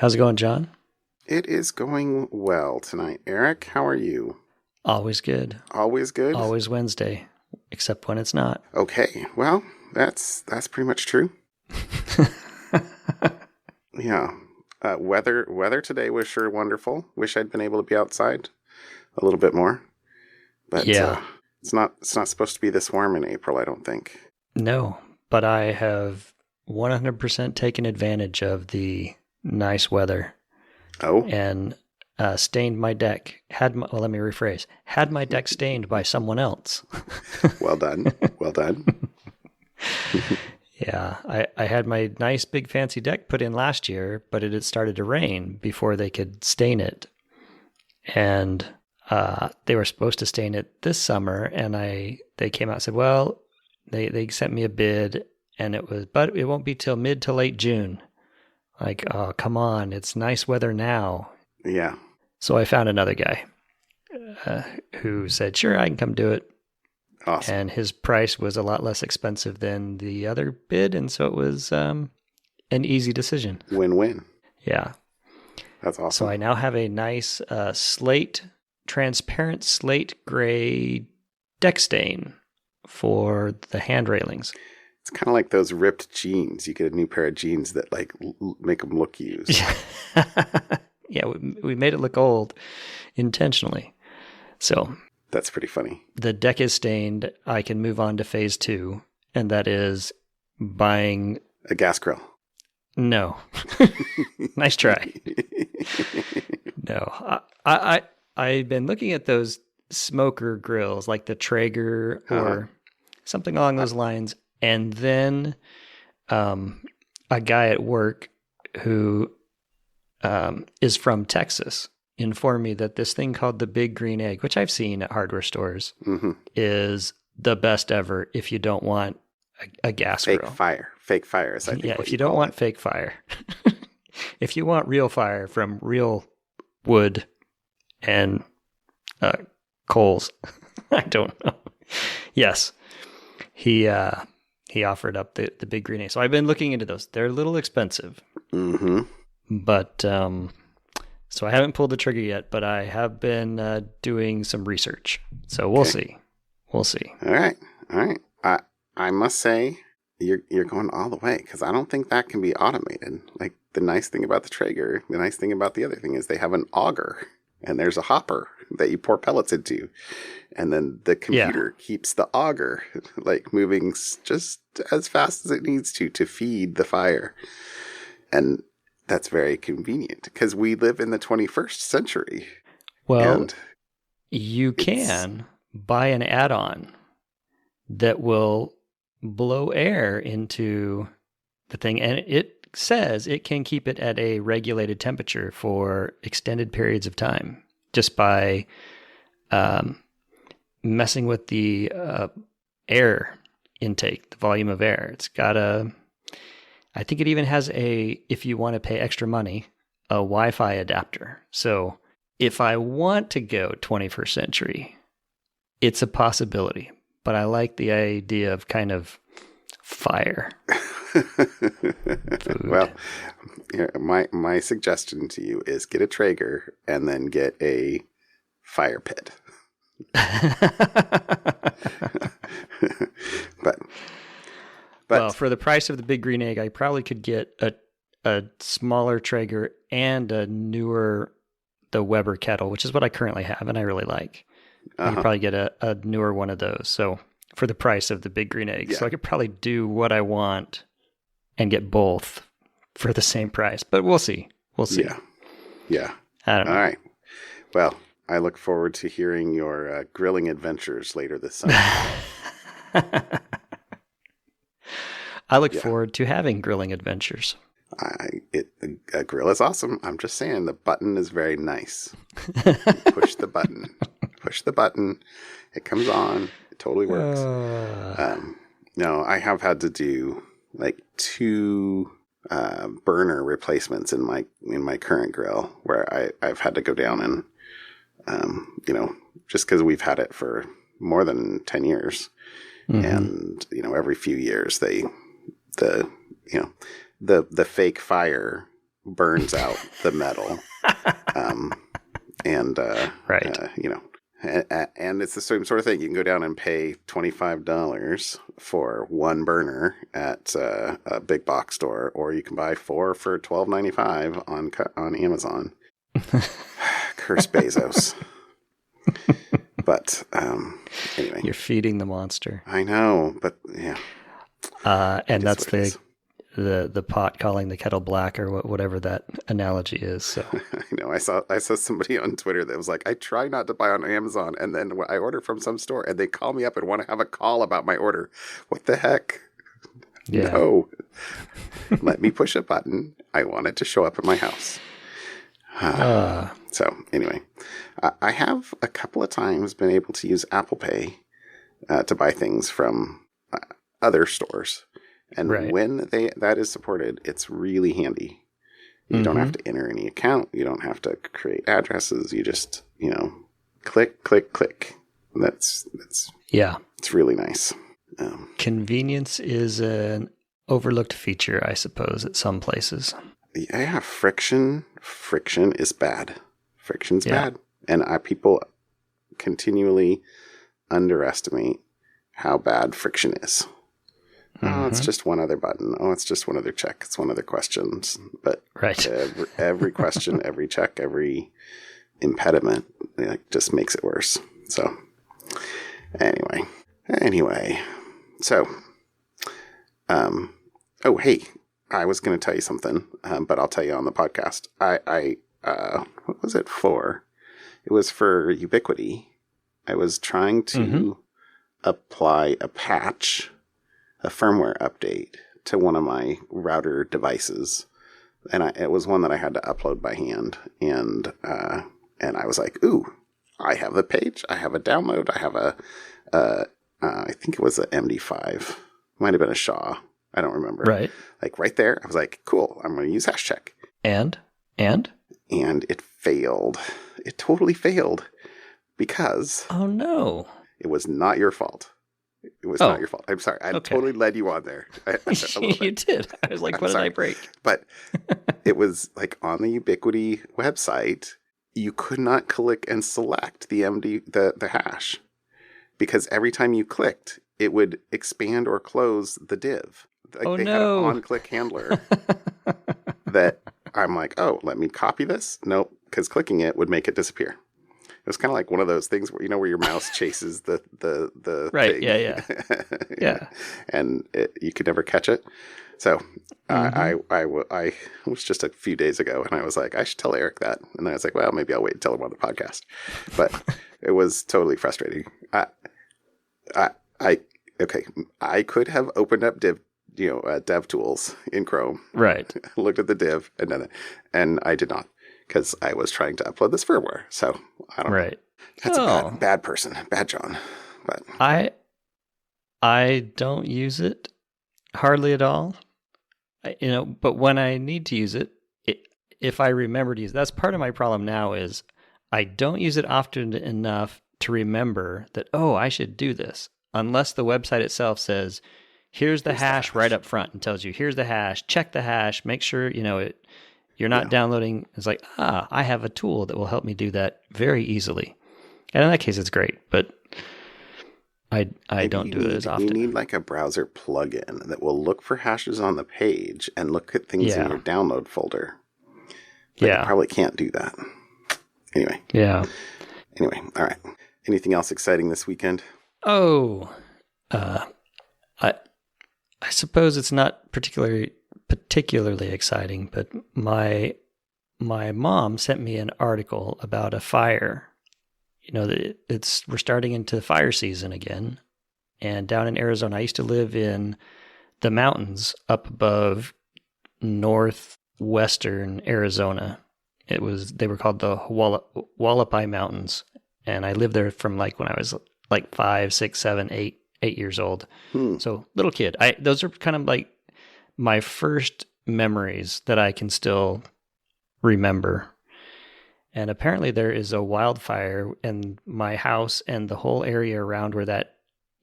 How's it going, John? It is going well tonight. Eric, how are you? Always good. Always good? Always Wednesday, except when it's not. Okay, well, that's pretty much true. Yeah. Weather today was sure wonderful. Wish I'd been able to be outside a little bit more. But yeah. It's not supposed to be this warm in April, I don't think. No, but I have 100% taken advantage of the nice weather. Oh. And stained my deck. Had my deck stained by someone else. Well done. Well done. Yeah, I had my nice big fancy deck put in last year, but it had started to rain before they could stain it. And they were supposed to stain it this summer, and they came out and said, well, they sent me a bid, and but it won't be till mid to late June. Like, oh, come on, it's nice weather now. Yeah. So I found another guy who said, sure, I can come do it. Awesome. And his price was a lot less expensive than the other bid, and so it was an easy decision. Win-win. Yeah. That's awesome. So I now have a nice transparent slate gray deck stain for the hand railings. It's kind of like those ripped jeans. You get a new pair of jeans that like make them look used. Yeah, we made it look old intentionally. So that's pretty funny. The deck is stained. I can move on to phase 2, and that is buying a gas grill. No. Nice try. No. I've been looking at those smoker grills like the Traeger or something along those lines. And then a guy at work who is from Texas informed me that this thing called the Big Green Egg, which I've seen at hardware stores, is the best ever if you don't want a gas grill. Fake fire. Is if you don't want fake fire. If you want real fire from real wood and coals. I don't know. Yes. He offered up the Big Green Egg. So I've been looking into those. They're a little expensive. Mm-hmm. But so I haven't pulled the trigger yet, but I have been doing some research. So we'll see. We'll see. All right. I must say you're going all the way because I don't think that can be automated. Like the nice thing about the Traeger, the nice thing about the other thing is they have an auger and there's a hopper that you pour pellets into. And then the computer keeps the auger like moving just as fast as it needs to feed the fire. And that's very convenient because we live in the 21st century. Well, you can buy an add-on that will blow air into the thing. And it says it can keep it at a regulated temperature for extended periods of time just by messing with the air intake, the volume of air. It's got I think it even has if you want to pay extra money, a Wi-Fi adapter. So if I want to go 21st century, it's a possibility. But I like the idea of kind of fire. Well, my suggestion to you is get a Traeger and then get a fire pit. But well, for the price of the Big Green Egg, I probably could get a smaller Traeger and the Weber kettle, which is what I currently have and I really like. I could probably get a newer one of those. So for the price of the Big Green Egg. So I could probably do what I want and get both for the same price. But we'll see. We'll see. Yeah. I don't know. All right. Well, I look forward to hearing your grilling adventures later this summer. I look forward to having grilling adventures. A grill is awesome. I'm just saying the button is very nice. You push the button. Push the button. It comes on. It totally works. No, I have had to do like 2 burner replacements in my current grill where I've had to go down and just because we've had it for more than 10 years, and every few years the fake fire burns out the metal. Right. And it's the same sort of thing. You can go down and pay $25 for one burner at a big box store, or you can buy 4 for $12.95 on Amazon. Curse Bezos. But anyway, you're feeding the monster. I know, but yeah. And that's the pot calling the kettle black, or whatever that analogy is. So I know. I saw somebody on Twitter that was like, I try not to buy on Amazon, and then I order from some store, and they call me up and want to have a call about my order. What the heck? Yeah. No. Let me push a button. I want it to show up at my house. So anyway, I have a couple of times been able to use Apple Pay to buy things from other stores. And when that is supported, it's really handy. You don't have to enter any account. You don't have to create addresses. You just, click, click, click. That's it's really nice. Convenience is an overlooked feature, I suppose, at some places. Yeah, friction is bad. Friction's bad. And people continually underestimate how bad friction is. Oh, it's just one other button. Oh, it's just one other check. It's one other question. But every question, every check, every impediment, just makes it worse. So anyway. So, oh, hey, I was going to tell you something, but I'll tell you on the podcast. What was it for? It was for Ubiquity. I was trying to apply a patch, a firmware update to one of my router devices. And it was one that I had to upload by hand. And I was like, ooh, I have a page. I have a download. I have I think it was an MD5. Might have been a Shaw. I don't remember. Right. Like right there, I was like, cool, I'm going to use HashCheck. And it failed. It totally failed because... Oh, no. It was not your fault. It was not your fault. I'm sorry. I totally led you on there. You did. I was like, what did I break? But it was like on the Ubiquity website, you could not click and select the the hash, because every time you clicked, it would expand or close the div. Like they had an on-click handler that I'm like, oh, let me copy this. Nope, because clicking it would make it disappear. It was kind of like one of those things where, where your mouse chases the right, thing. Yeah. And you could never catch it. So I was just a few days ago, and I was like, I should tell Eric that. And then I was like, well, maybe I'll wait and tell him on the podcast. But it was totally frustrating. I could have opened up dev tools in Chrome. Right. Looked at the div and I did not, because I was trying to upload this firmware. So I don't know. That's a bad person, bad John. But I don't use it hardly at all. But when I need to use it, if I remember to use it, that's part of my problem now is I don't use it often enough to remember that, I should do this. Unless the website itself says, here's the hash right up front and tells you, here's the hash, check the hash, make sure, you're not downloading. It's like, I have a tool that will help me do that very easily. And in that case, it's great, but I don't do it as often. You need like a browser plugin that will look for hashes on the page and look at things in your download folder. But you probably can't do that. Anyway. Yeah. Anyway, all right. Anything else exciting this weekend? I suppose it's not particularly exciting, but my mom sent me an article about a fire. We're starting into fire season again, and down in Arizona, I used to live in the mountains up above northwestern Arizona. They were called the Hualapai Mountains, and I lived there from when I was 5, 6, 7, 8 years old. So little kid. Those are kind of like my first memories that I can still remember. And apparently there is a wildfire, and my house and the whole area around where that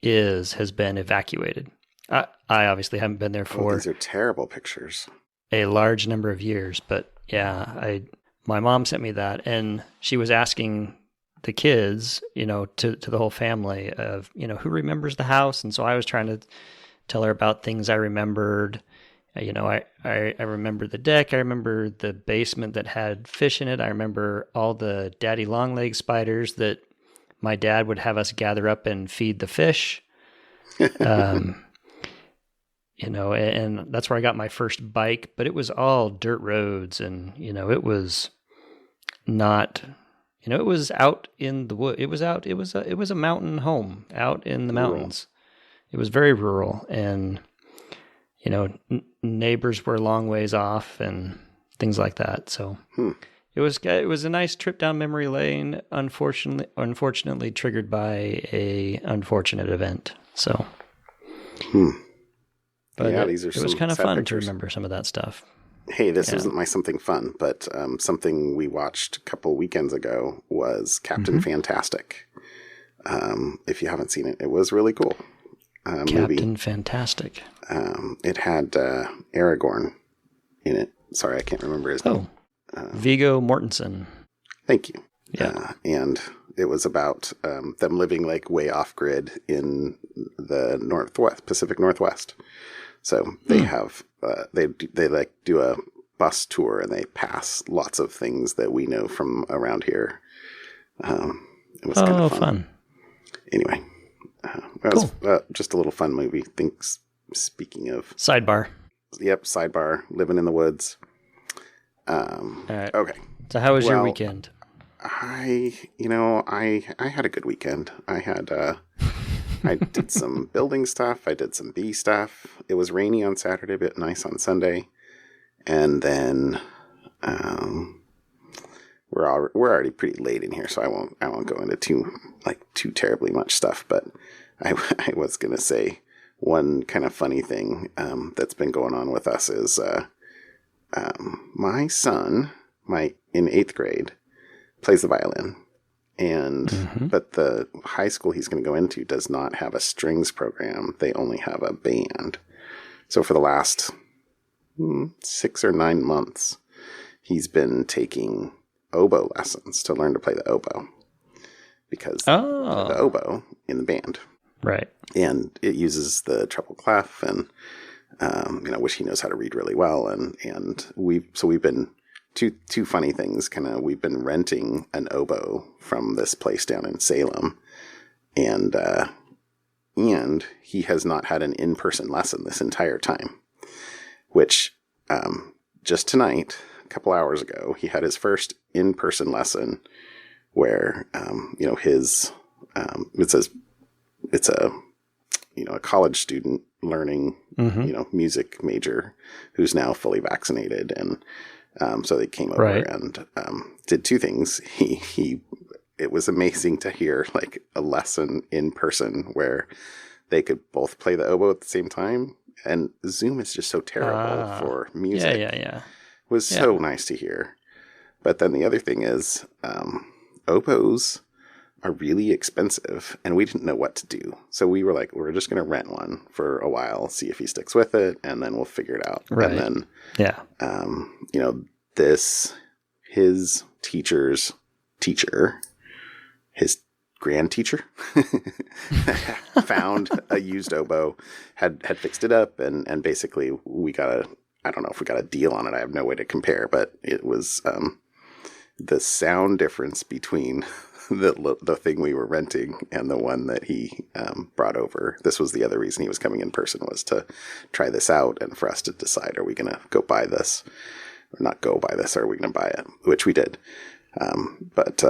has been evacuated. I obviously haven't been there for... these are terrible pictures. a large number of years. But yeah, my mom sent me that, and she was asking the kids, to the whole family of, who remembers the house. And so I was trying to tell her about things I remembered. I remember the deck. I remember the basement that had fish in it. I remember all the daddy longleg spiders that my dad would have us gather up and feed the fish. And that's where I got my first bike, but it was all dirt roads, and, it was not, it was out in the wood. It was a mountain home out in the mountains. It was very rural, and, neighbors were a long ways off and things like that. So it was a nice trip down memory lane, unfortunately triggered by a unfortunate event. So, but yeah, it was kind of fun to remember some of that stuff. Hey, this isn't my something fun, but something we watched a couple weekends ago was Captain Fantastic. If you haven't seen it, it was really cool. Captain Fantastic. It had Aragorn in it. Sorry, I can't remember his name. Viggo Mortensen. Thank you. Yeah. And it was about them living like way off grid in the Pacific Northwest. So they have they like do a bus tour, and they pass lots of things that we know from around here. It was kind of fun. Anyway, it was just a little fun movie. Speaking of sidebar. Yep, sidebar. Living in the woods. All right. Okay. So how was your weekend? I had a good weekend. I did some building stuff. I did some bee stuff. It was rainy on Saturday, but nice on Sunday. And then we're already pretty late in here, so I won't go into too terribly much stuff. But I was gonna say one kind of funny thing that's been going on with us is my son, in 8th grade, plays the violin. But the high school he's going to go into does not have a strings program. They only have a band. So for the last 6 or 9 months, he's been taking oboe lessons to learn to play the oboe. Because the oboe in the band. Right. And it uses the treble clef, and, which he knows how to read really well. And we've been... Two funny things. We've been renting an oboe from this place down in Salem, and he has not had an in-person lesson this entire time. Which just tonight, a couple hours ago, he had his first in-person lesson, where it's a college student learning music major who's now fully vaccinated, and so they came over and did two things. It was amazing to hear like a lesson in person where they could both play the oboe at the same time. And Zoom is just so terrible for music. Yeah. It was so nice to hear. But then the other thing is oboes are really expensive, and we didn't know what to do. So we were like, we're just going to rent one for a while, see if he sticks with it, and then we'll figure it out. Right. And then, his teacher's teacher, his grand teacher, found a used oboe, had fixed it up, and basically I don't know if we got a deal on it. I have no way to compare, but it was the sound difference between the thing we were renting and the one that he brought over. This was the other reason he was coming in person, was to try this out and for us to decide, are we going to go buy this or not go buy this, or are we going to buy it, which we did. But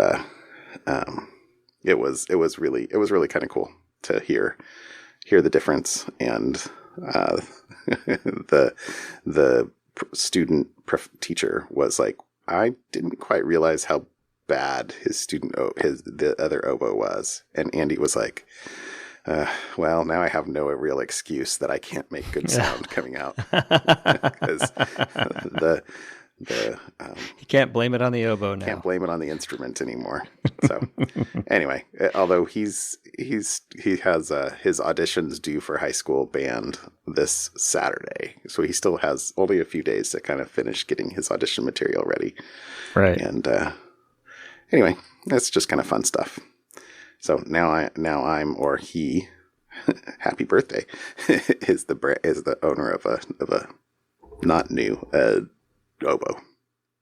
it was really kind of cool to hear the difference. And the student teacher was like, I didn't quite realize how bad the other oboe was. And Andy was like, well, now I have no real excuse that I can't make good sound coming out. Because you can't blame it on the oboe now. Can't blame it on the instrument anymore. So anyway, although he's he has his auditions due for high school band this Saturday, so he still has only a few days to kind of finish getting his audition material ready. Right. And anyway, that's just kind of fun stuff. So now I'm or he, happy birthday, is the owner of a not new oboe.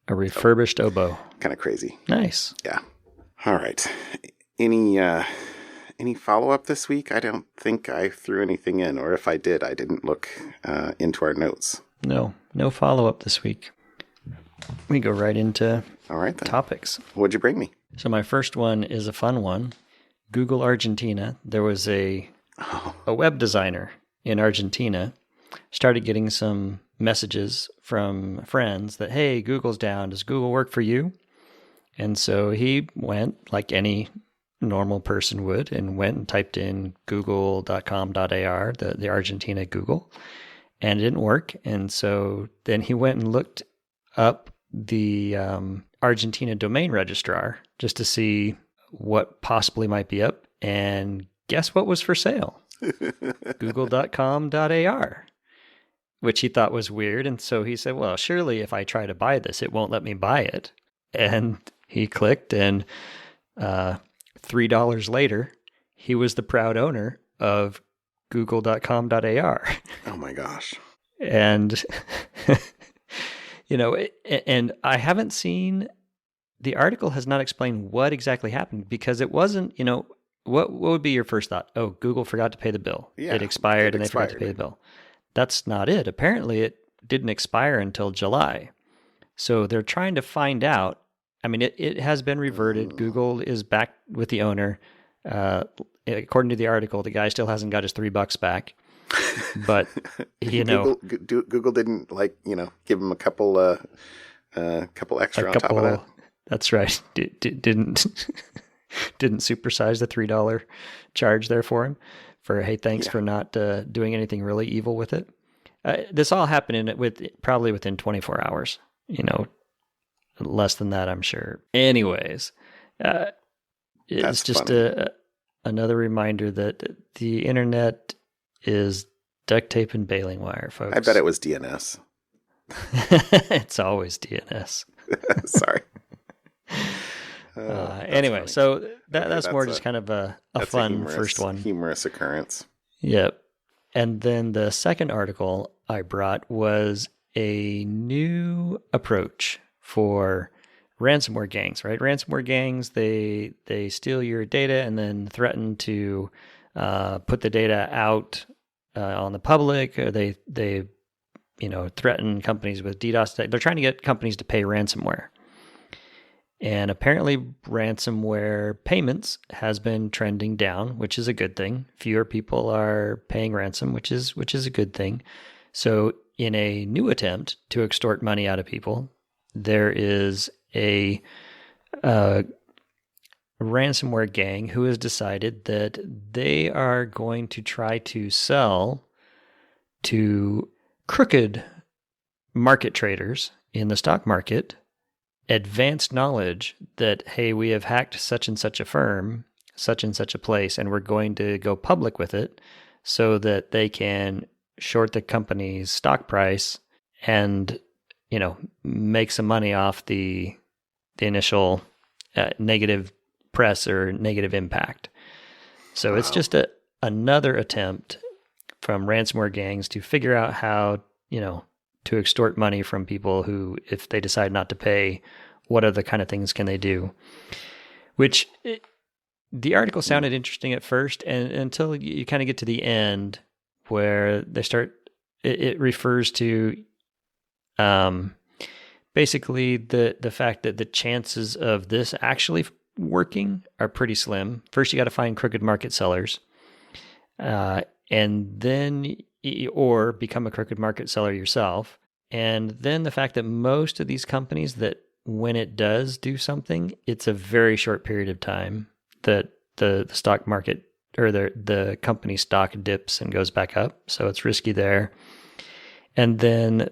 A refurbished oboe. Kind of crazy. Nice. Yeah. All right. Any follow-up this week? I don't think I threw anything in, or if I did, I didn't look into our notes. No follow-up this week. We go right into All right, then. topics. What'd you bring me? So my first one is a fun one. Google Argentina. There was a web designer in Argentina, started getting some messages from friends that, hey, Google's down. Does Google work for you? And so he went, like any normal person would, and went and typed in google.com.ar, the Argentina Google, and it didn't work. And so then he went and looked up the Argentina domain registrar just to see what possibly might be up. And guess what was for sale? google.com.ar, which he thought was weird. And so he said, well, surely if I try to buy this, it won't let me buy it. And he clicked, and $3 later, he was the proud owner of google.com.ar. Oh my gosh. And, and I haven't seen, the article has not explained what exactly happened, because it wasn't, what would be your first thought? Oh, Google forgot to pay the bill. Yeah, it expired and they forgot to pay the bill. That's not it. Apparently it didn't expire until July. So they're trying to find out. I mean, it has been reverted. Google is back with the owner. According to the article, the guy still hasn't got his $3 back. But Google didn't give him a couple extra on top of that. That's right. Didn't supersize the $3 charge there for him. For hey, thanks for not doing anything really evil with it. This all happened probably within 24 hours. Less than that, I'm sure. Anyways, it's just another reminder that the internet is duct tape and baling wire, folks. I bet it was DNS. It's always DNS. Sorry. Anyway, funny. So that's more just kind of a fun first one. Humorous occurrence. Yep. And then the second article I brought was a new approach for ransomware gangs, right? Ransomware gangs, they steal your data and then threaten to put the data out on the public. Or they threaten companies with DDoS. They're trying to get companies to pay ransomware. And apparently ransomware payments has been trending down, which is a good thing. Fewer people are paying ransom, which is a good thing. So in a new attempt to extort money out of people, there is a ransomware gang who has decided that they are going to try to sell to crooked market traders in the stock market advanced knowledge that, hey, we have hacked such and such a firm, such and such a place, and we're going to go public with it so that they can short the company's stock price and, make some money off the initial negative press or negative impact. So It's just another attempt from ransomware gangs to figure out how, to extort money from people who, if they decide not to pay, what other kind of things can they do? Which the article sounded interesting at first, and until you kind of get to the end where they start, it refers to basically the fact that the chances of this actually working are pretty slim. First, you got to find crooked market sellers, and then or become a crooked market seller yourself. And then the fact that most of these companies, that when it does do something, it's a very short period of time that the stock market or the company stock dips and goes back up. So it's risky there. And then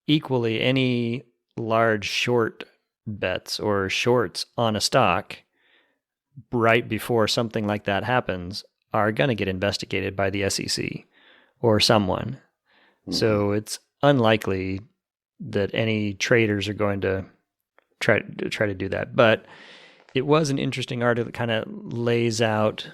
equally, any large short bets or shorts on a stock right before something like that happens are going to get investigated by the SEC or someone. Mm-hmm. So it's unlikely that any traders are going to try to do that. But it was an interesting article that kind of lays out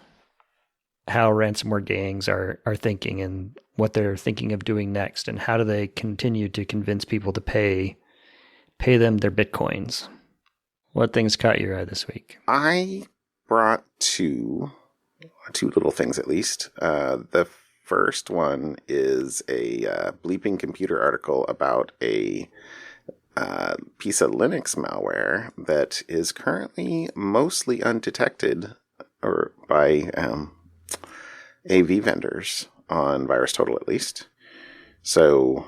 how ransomware gangs are thinking and what they're thinking of doing next, and how do they continue to convince people to pay them their bitcoins. What things caught your eye this week? I brought two little things, at least. The first one is a Bleeping Computer article about a piece of Linux malware that is currently mostly undetected or by AV vendors on VirusTotal, at least. So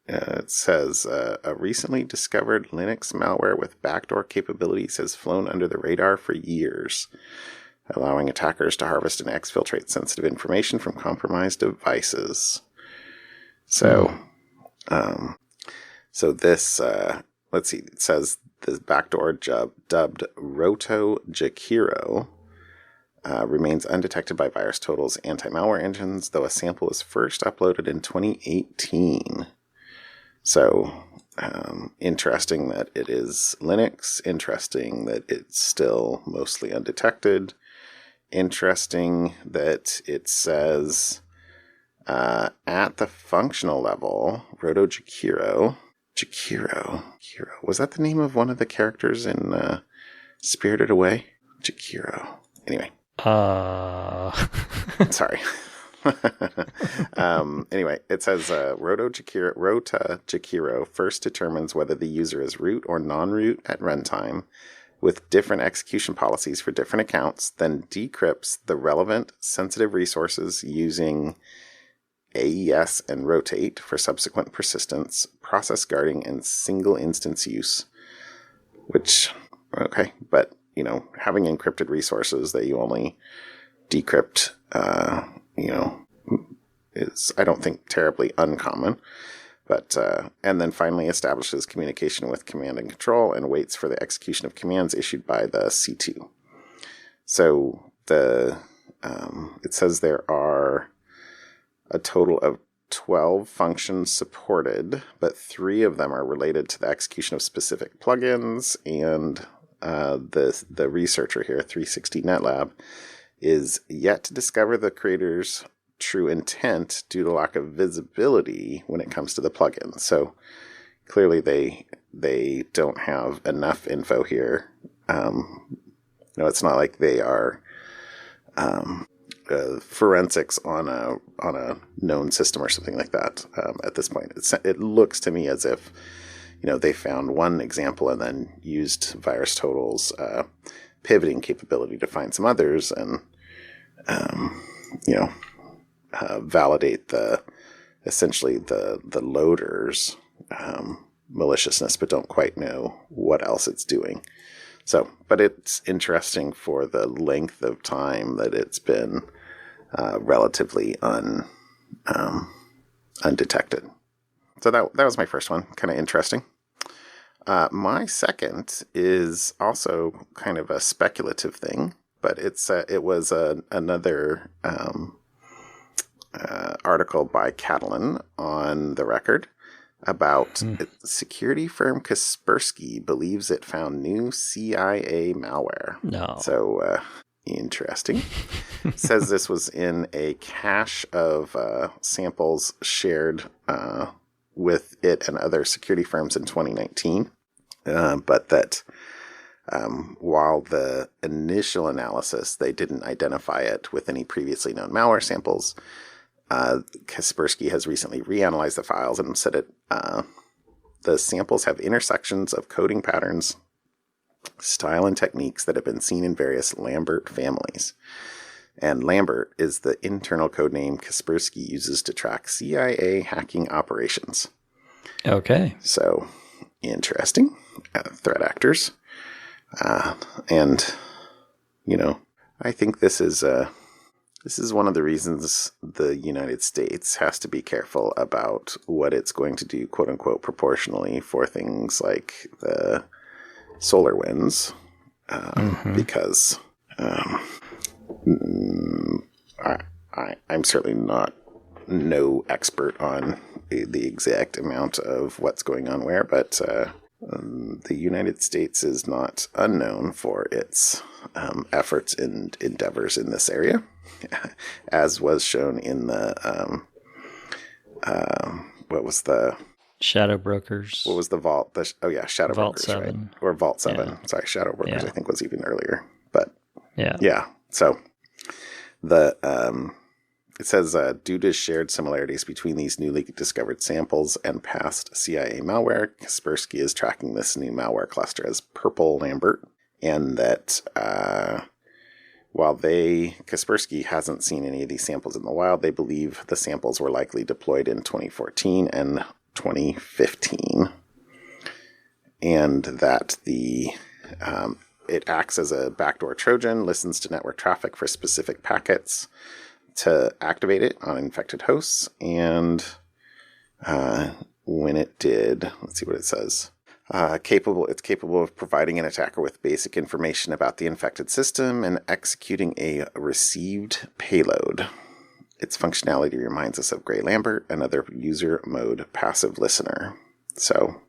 it says a recently discovered Linux malware with backdoor capabilities has flown under the radar for years, allowing attackers to harvest and exfiltrate sensitive information from compromised devices. So, so this, let's see, it says the backdoor dubbed RotaJakiro remains undetected by VirusTotal's anti-malware engines, though a sample was first uploaded in 2018. So, interesting that it is Linux, interesting that it's still mostly undetected, interesting that it says at the functional level, RotaJakiro, was that the name of one of the characters in Spirited Away? Jakiro. Anyway. Sorry. Anyway, it says RotaJakiro first determines whether the user is root or non-root at runtime with different execution policies for different accounts, then decrypts the relevant sensitive resources using AES and rotate for subsequent persistence, process guarding, and single instance use. Which, okay, but, having encrypted resources that you only decrypt, is, I don't think, terribly uncommon. But, and then finally establishes communication with command and control and waits for the execution of commands issued by the C2. So it says there are a total of 12 functions supported, but 3 of them are related to the execution of specific plugins, and the researcher here, 360 NetLab, is yet to discover the creator's true intent due to lack of visibility when it comes to the plugin. So clearly they don't have enough info here. It's not like they are forensics on a known system or something like that at this point. It looks to me as if they found one example and then used VirusTotal's pivoting capability to find some others and validate essentially the loader's maliciousness, but don't quite know what else it's doing. So, but it's interesting for the length of time that it's been relatively undetected. So that was my first one, kind of interesting. My second is also kind of a speculative thing, but it was another article by Catalan on The Record about security firm Kaspersky believes it found new CIA malware. No. So, interesting. Says this was in a cache of samples shared with it and other security firms in 2019. But that while the initial analysis, they didn't identify it with any previously known malware samples, Kaspersky has recently reanalyzed the files and said the samples have intersections of coding patterns, style, and techniques that have been seen in various Lambert families. And Lambert is the internal code name Kaspersky uses to track CIA hacking operations. Okay. So, interesting. Threat actors. And, I think this is one of the reasons the United States has to be careful about what it's going to do, quote unquote, proportionally for things like the SolarWinds because I'm certainly not no expert on the exact amount of what's going on where, but the United States is not unknown for its efforts and endeavors in this area, as was shown in the what was the Shadow Brokers? What was the Vault? Shadow Vault Brokers, 7. right? Or Vault 7. Yeah. Sorry, Shadow Brokers, Yeah. I think was even earlier. But Yeah. So the it says, due to shared similarities between these newly discovered samples and past CIA malware, Kaspersky is tracking this new malware cluster as Purple Lambert, and that while Kaspersky hasn't seen any of these samples in the wild, they believe the samples were likely deployed in 2014 and 2015, and that it acts as a backdoor Trojan, listens to network traffic for specific packets to activate it on infected hosts, and when it did, let's see what it says. It's capable of providing an attacker with basic information about the infected system and executing a received payload. Its functionality reminds us of Gray Lambert, another user mode passive listener. So,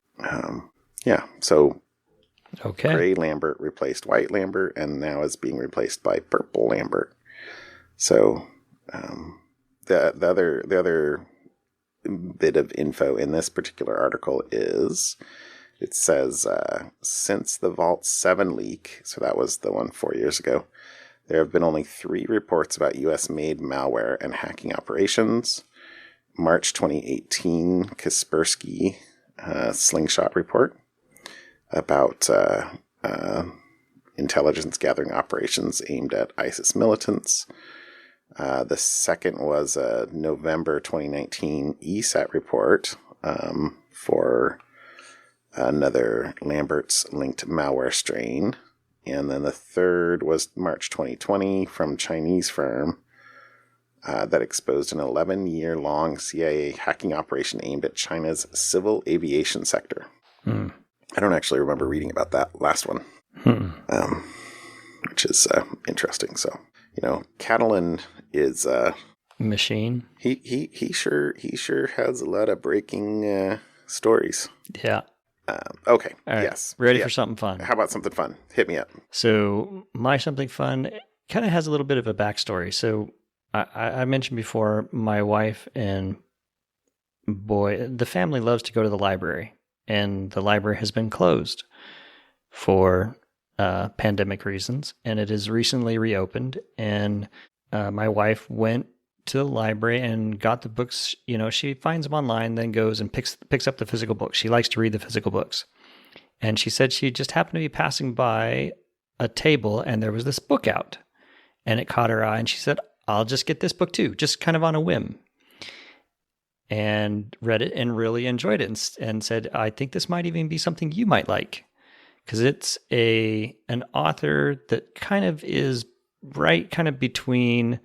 Okay. Gray Lambert replaced White Lambert and now is being replaced by Purple Lambert. So, the other bit of info in this particular article is, it says, since the Vault 7 leak, so that was the one 4 years ago, there have been only 3 reports about U.S.-made malware and hacking operations. March 2018, Kaspersky slingshot report about intelligence gathering operations aimed at ISIS militants. The second was a November 2019 ESAT report for another Lambert's linked malware strain. And then the third was March 2020 from Chinese firm that exposed an 11-year-long CIA hacking operation aimed at China's civil aviation sector. I don't actually remember reading about that last one, which is interesting. So, Catalan is Machine. He sure has a lot of breaking stories. Yeah. Okay. All right. Yes. Ready for something fun? How about something fun? Hit me up. So my something fun kind of has a little bit of a backstory. So I mentioned before, my wife and the family loves to go to the library, and the library has been closed for pandemic reasons, and it is recently reopened. And my wife went to the library and got the books. She finds them online, then goes and picks up the physical books. She likes to read the physical books. And she said she just happened to be passing by a table, and there was this book out, and it caught her eye, and she said, I'll just get this book too, just kind of on a whim. And read it and really enjoyed it, and said, I think this might even be something you might like, because it's an author that kind of is right kind of between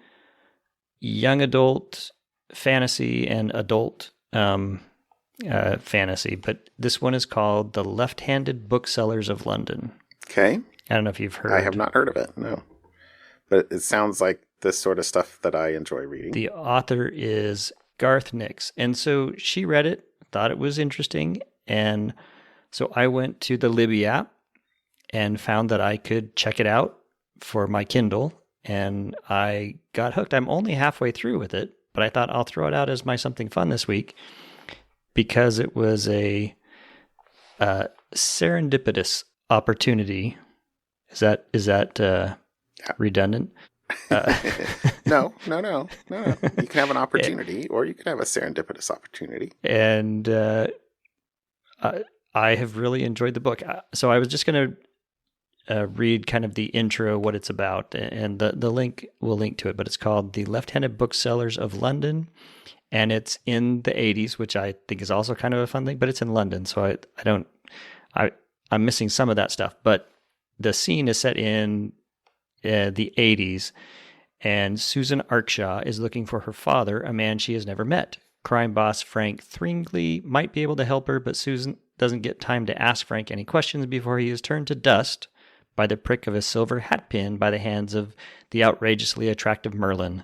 young adult fantasy and adult fantasy. But this one is called The Left-Handed Booksellers of London. Okay. I don't know if you've heard. I have not heard of it, no. But it sounds like this sort of stuff that I enjoy reading. The author is Garth Nix. And so she read it, thought it was interesting. And so I went to the Libby app and found that I could check it out for my Kindle. And I got hooked. I'm only halfway through with it, but I thought I'll throw it out as my something fun this week, because it was a serendipitous opportunity. Is that redundant? No. You can have an opportunity, or you can have a serendipitous opportunity. And I have really enjoyed the book. So I was just going to read kind of the intro, what it's about, and the link, we'll link to it, but it's called The Left-Handed Booksellers of London, and it's in the 80s, which I think is also kind of a fun thing, but it's in London, so I'm missing some of that stuff, but the scene is set in the 80s, and Susan Arkshaw is looking for her father, a man she has never met. Crime boss Frank Thringley might be able to help her, but Susan doesn't get time to ask Frank any questions before he is turned to dust by the prick of a silver hat pin by the hands of the outrageously attractive Merlin.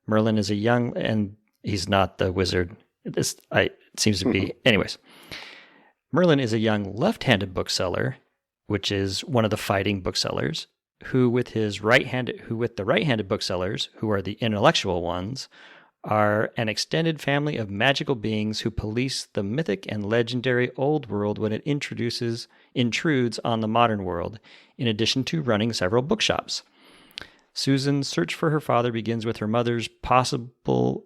Merlin is a young, and he's not the wizard. It seems to be. Anyways, Merlin is a young left-handed bookseller, which is one of the fighting booksellers, who with the right-handed booksellers, who are the intellectual ones, are an extended family of magical beings who police the mythic and legendary old world when it intrudes on the modern world, in addition to running several bookshops. Susan's search for her father begins with her mother's possibly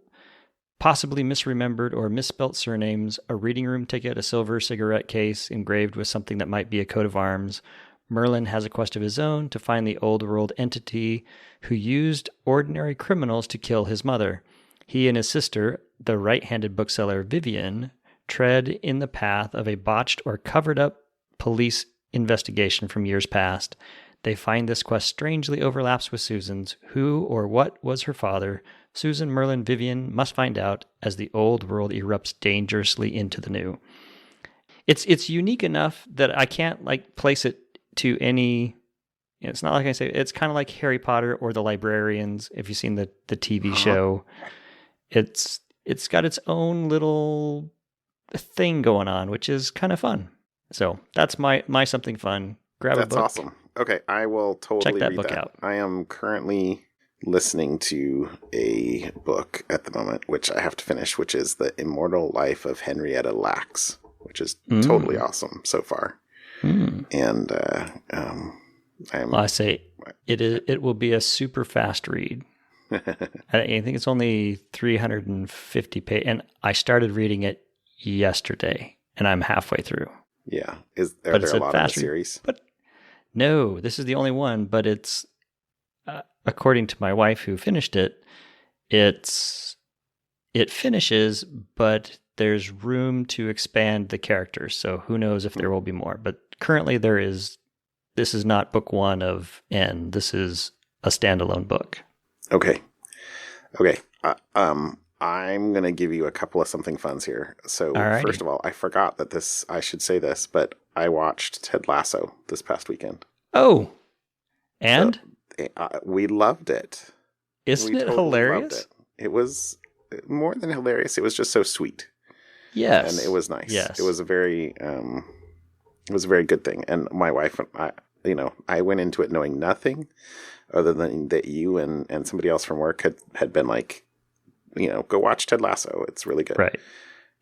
misremembered or misspelt surnames, a reading room ticket, a silver cigarette case engraved with something that might be a coat of arms. Merlin has a quest of his own to find the old world entity who used ordinary criminals to kill his mother. He and his sister, the right-handed bookseller Vivian, tread in the path of a botched or covered-up police investigation from years past. They find this quest strangely overlaps with Susan's. Who or what was her father? Susan, Merlin, Vivian must find out as the old world erupts dangerously into the new. It's unique enough that I can't place it to any. It's not like I say. It's kind of like Harry Potter or The Librarians. If you've seen the TV show. It's got its own little thing going on, which is kind of fun. So that's my something fun. Grab a book. That's awesome. Okay, I will totally check read book that. out. I am currently listening to a book at the moment, which I have to finish, which is The Immortal Life of Henrietta Lacks, which is totally awesome so far. And I say it will be a super fast read. I think it's only 350 pages, and I started reading it yesterday, and I'm halfway through. Yeah. Are there a lot of the series? But no, this is the only one, but it's, according to my wife who finished it, it finishes, but there's room to expand the characters, so who knows if there will be more. But currently this is not book one of N. This is a standalone book. Okay. I'm going to give you a couple of something funs here. So First of all, I forgot that I should say this, but I watched Ted Lasso this past weekend. Oh, and? So, we loved it. Isn't it hilarious? It was more than hilarious. It was just so sweet. Yes. And it was nice. Yes. It was a very good thing. And my wife and I went into it knowing nothing other than that you and somebody else from work had been like, go watch Ted Lasso. It's really good. Right.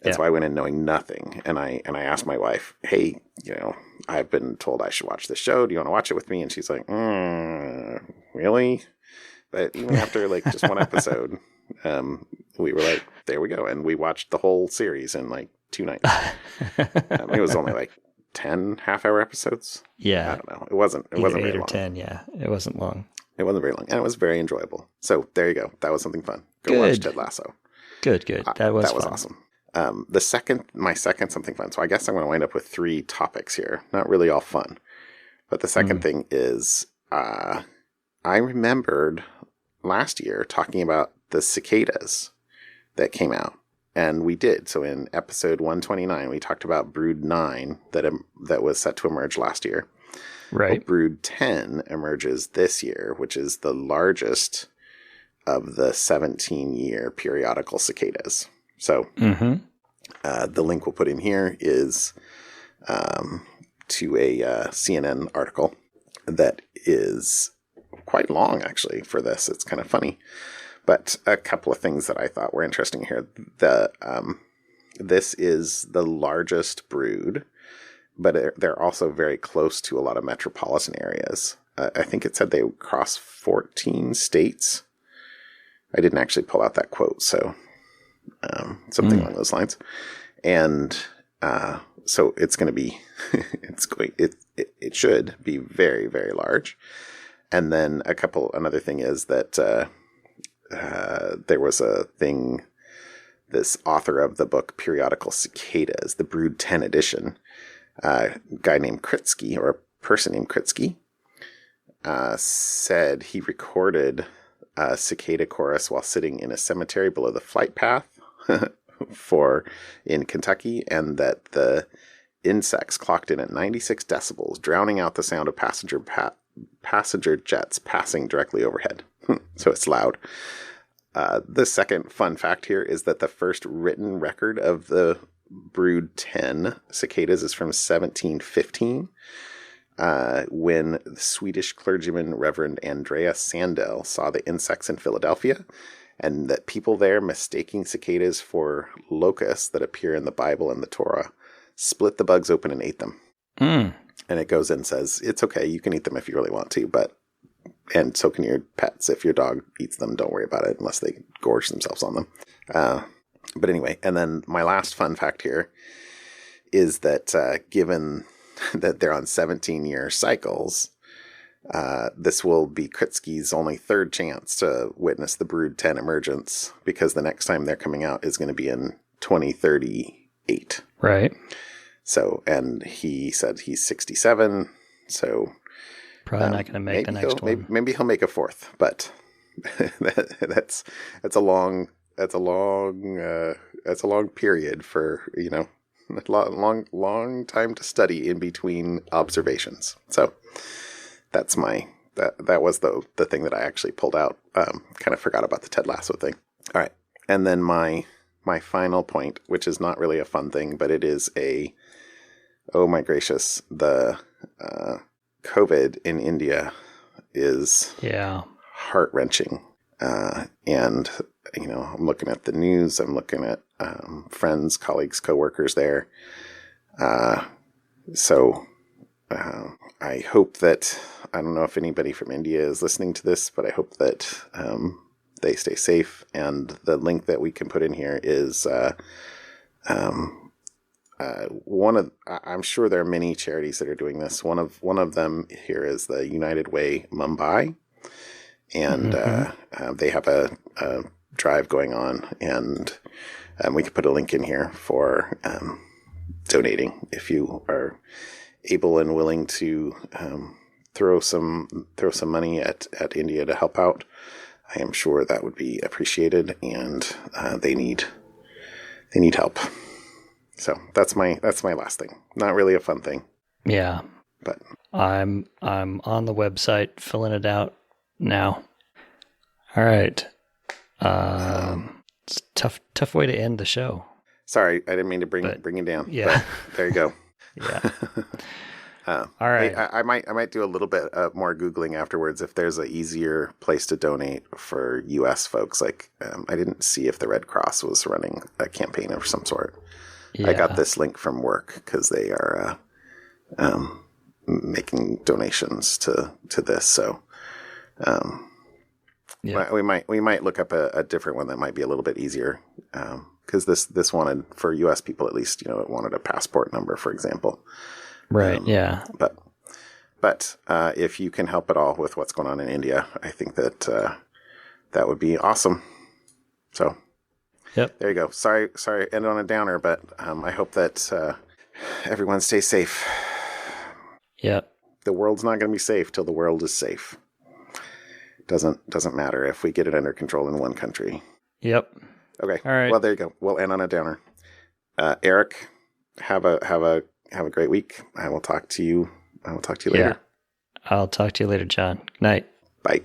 And so I went in knowing nothing. And I asked my wife, hey, I've been told I should watch this show. Do you want to watch it with me? And she's like, really? But even after just one episode, we were like, there we go. And we watched the whole series in 2 nights. It was only 10 half-hour episodes. Yeah. I don't know. It wasn't very long. 8 or 10, yeah. It wasn't long. It wasn't very long. And it was very enjoyable. So there you go. That was something fun. Go watch Ted Lasso. Good. That was fun. Awesome. My second something fun. So I guess I'm going to wind up with 3 topics here. Not really all fun. But the second thing is I remembered last year talking about the cicadas that came out. And we did. So in episode 129, we talked about Brood 9 that was set to emerge last year. Right. Well, Brood 10 emerges this year, which is the largest of the 17-year periodical cicadas. So the link we'll put in here is to a CNN article that is quite long, actually, for this. It's kind of funny. But a couple of things that I thought were interesting here. This is the largest brood, but they're also very close to a lot of metropolitan areas. I think it said they cross 14 states. I didn't actually pull out that quote, so something along those lines. And so it's going to be, it should be very, very large. And then another thing is that there was a thing, this author of the book Periodical Cicadas, the Brood 10 edition, guy named Kritsky, or a person named Kritsky, said he recorded a cicada chorus while sitting in a cemetery below the flight path in Kentucky, and that the insects clocked in at 96 decibels, drowning out the sound of passenger jets passing directly overhead. So it's loud. The second fun fact here is that the first written record of the brood 10 cicadas is from 1715, when the Swedish clergyman Reverend Andreas Sandell saw the insects in Philadelphia, and that people there, mistaking cicadas for locusts that appear in the Bible and the Torah, split the bugs open and ate them. And it goes and says, it's okay, you can eat them if you really want to, and so can your pets. If your dog eats them, don't worry about it unless they gorge themselves on them. But anyway, and then my last fun fact here is that given that they're on 17-year cycles, this will be Kritsky's only third chance to witness the Brood 10 emergence, because the next time they're coming out is going to be in 2038. Right. So, and he said he's 67, so probably not going to make the next one. Maybe he'll make a fourth, but that's a long period for, a long time to study in between observations. So that's that was the thing that I actually pulled out. Kind of forgot about the Ted Lasso thing. All right, and then my final point, which is not really a fun thing, but it is oh my gracious, the COVID in India is heart-wrenching. And, I'm looking at the news, I'm looking at friends, colleagues, coworkers there. So I hope that, I don't know if anybody from India is listening to this, but I hope that they stay safe. And the link that we can put in here is I'm sure there are many charities that are doing this. One of them here is the United Way Mumbai, and they have a drive going on, and we can put a link in here for donating if you are able and willing to throw some money at India to help out. I am sure that would be appreciated, and they need help. So that's my last thing. Not really a fun thing. Yeah. But I'm on the website filling it out now. All right. It's tough way to end the show. Sorry, I didn't mean to bring it down. Yeah. But there you go. Yeah. All right. Hey, I might do a little bit more Googling afterwards if there's an easier place to donate for U.S. folks. Like, I didn't see if the Red Cross was running a campaign of some sort. Yeah. I got this link from work because they are making donations to this. So we might look up a different one that might be a little bit easier, because this wanted, for U.S. people at least, it wanted a passport number, for example. Right. Yeah. But if you can help at all with what's going on in India, I think that that would be awesome. So. Yep. There you go. Sorry, end on a downer, but I hope that everyone stays safe. Yep. The world's not going to be safe till the world is safe. Doesn't matter if we get it under control in one country. Yep. Okay. All right. Well, there you go. We'll end on a downer. Eric, have a great week. I will talk to you later. Yeah. I'll talk to you later, John. Night. Bye.